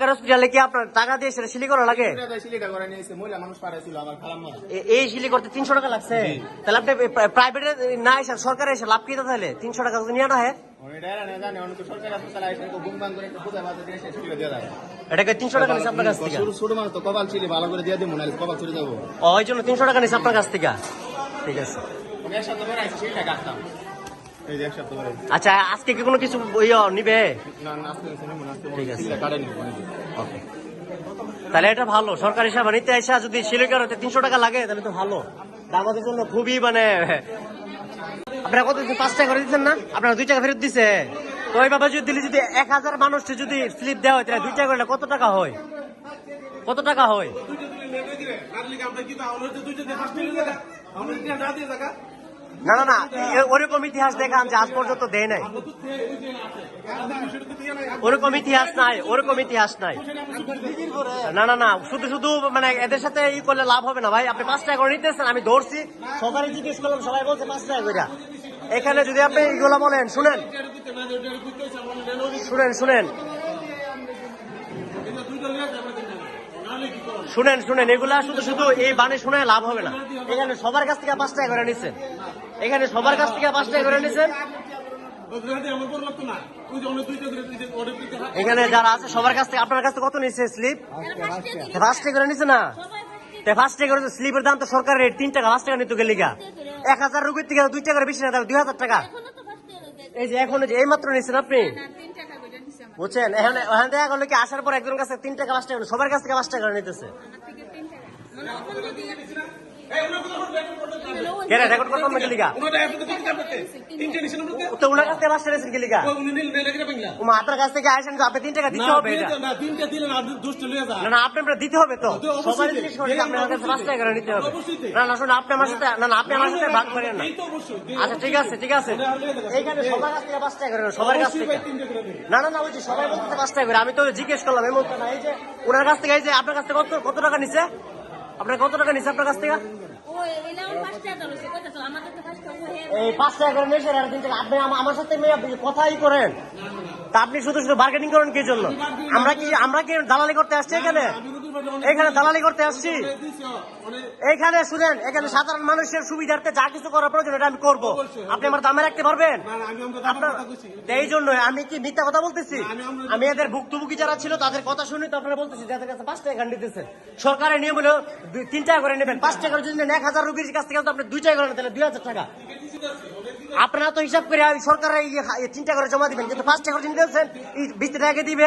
সরকারি হসপিটালে কি আপনার টাকা দিয়ে সেটা সিলি করা লাগে? এই সিলি করতে 300 টাকা লাগছে। তাহলে আপনি প্রাইভেটে না এসে সরকারে এসে লাভ কি তাহলে 300 টাকা যদি নিয়ে না হয় এটাকে 300 টাকা নিচ্ছে আপনার কাছ থেকে। ওই জন্য 300 টাকা নিচ্ছে আপনার কাছ থেকে। ঠিক আছে, আচ্ছা আজকে কি কোনো কিছু নিবে? ঠিক আছে, ওকে। তাহলে এটা ভালো, সরকার হিসাবে নিতে আসা যদি সিলি করতে 300 টাকা লাগে তাহলে তো ভালো। আমাদের জন্য খুবই মানে আপনারা কত 5 টাকা করে দিচ্ছেন না, আপনারা 2 টাকা ফেরত দিচ্ছে। তো ওইভাবে যদি দিলে যদি 1000 মানুষকে যদি স্লিপ দেওয়া হয় তাহলে 2 টাকা করলে কত টাকা হয়? কত টাকা হয়? না না না, ওরকম ইতিহাস দেখান যে আজ পর্যন্ত দেয় নাই, ওরকম ইতিহাস নাই, ওরকম ইতিহাস নাই। না না না, শুধু শুধু মানে এদের সাথে ই করলে লাভ হবে না ভাই। আপনি 5 টাকা করে নিতেছেন, আমি ধরছি, সবাই জিজ্ঞেস করলাম, সবাই বলছে 5 টাকা করে। এখানে যদি আপনি এগুলো বলেন, শুনেন শুনেন শুনেন শুনেন শুনেন এগুলা শুধু শুধু এই বাণী শুনে লাভ হবে না। এখানে সবার কাছ থেকে 5 টাকা করে নিচ্ছেন, এখানে সবার কাছ থেকে 5 টাকা করে নিচ্ছেন। এখানে যারা আছে সবার কাছ থেকে আপনার কাছ থেকে কত নিচ্ছে স্লিপ? 5 টাকা করে নিচ্ছে না? 5 টাকা করে স্লিপের দাম তো সরকারের রেট 3 টাকা, 5 টাকা নিতে গেলে 1000 রুপির থেকে 2 টাকা করে বেশি না, তাহলে 2000 টাকা। এই যে এখন এই মাত্র নিচ্ছেন আপনি, বুঝছেন? এখানে দেখা গেল কি আসার পর একজনের কাছে 3 টাকা 5 টাকা, সবার কাছ থেকে 5 টাকা করে নিতেছে। রেকর্ড করতাম না গেলিগা তো ওনার কাছ থেকে 5 টাকা নিয়েছেন গেলিগা আপনার কাছ থেকে আসেন, আপনি 3 টাকা দিতে হবে। না না, আপনি দিতে হবে তো, সবাই জিনিস করে আপনার কাছে 5 টাকা করে নিতে হবে। না না শুনুন, আপনি আমার সাথে, না না আপনি আমার সাথে ভাগ করেন না। আচ্ছা ঠিক আছে ঠিক আছে, এইখানে সবার কাছ থেকে 5 টাকা করে, সবার কাছ থেকে। না না না, ওই যে সবাই বলতে 5 টাকা করে, আমি তো জিজ্ঞেস করলাম এমন না। এই যে ওনার কাছ থেকে, এই যে আপনার কাছ থেকে কত টাকা নিছে? আপনার কত টাকা নিচ্ছে আপনার কাছ থেকে? এই 5 টাকা করে নিয়েছেন, আর 3 টাকা। আপনি আমার সাথে কথাই করেন, তা আপনি শুধু শুধু বার্গেনিং করেন কি জন্য? আমরা কি দালালি করতে আসছি এখানে? এখানে দালালি করতে আসছি? এখানে শুনেন, এখানে সাধারণ মানুষের সুবিধার্থে যা কিছু করার প্রয়োজন এটা আমি করবো। আপনি আমার দামে রাখতে পারবেন? এই জন্য আমি কি মিথ্যা কথা বলতেছি? আমি এদের ভুক্তভোগী যারা ছিল তাদের কথা শুনে তো আপনারা বলতেছি যাদের কাছে 5 টাকা দিতেছেন। সরকারের নিয়ম হলো 3 টাকা করে নেবেন। 5 টাকা যদি নেন 1000 রুপির কাছ থেকে আপনি 2 টাকা করেন, তাহলে 2000 টাকা। আপনারা তো হিসাব করে সরকারের 3 টাকা করে জমা দিবেন, কিন্তু 5 টাকা করে দিতেছেন, 20 টাকা দিবেন।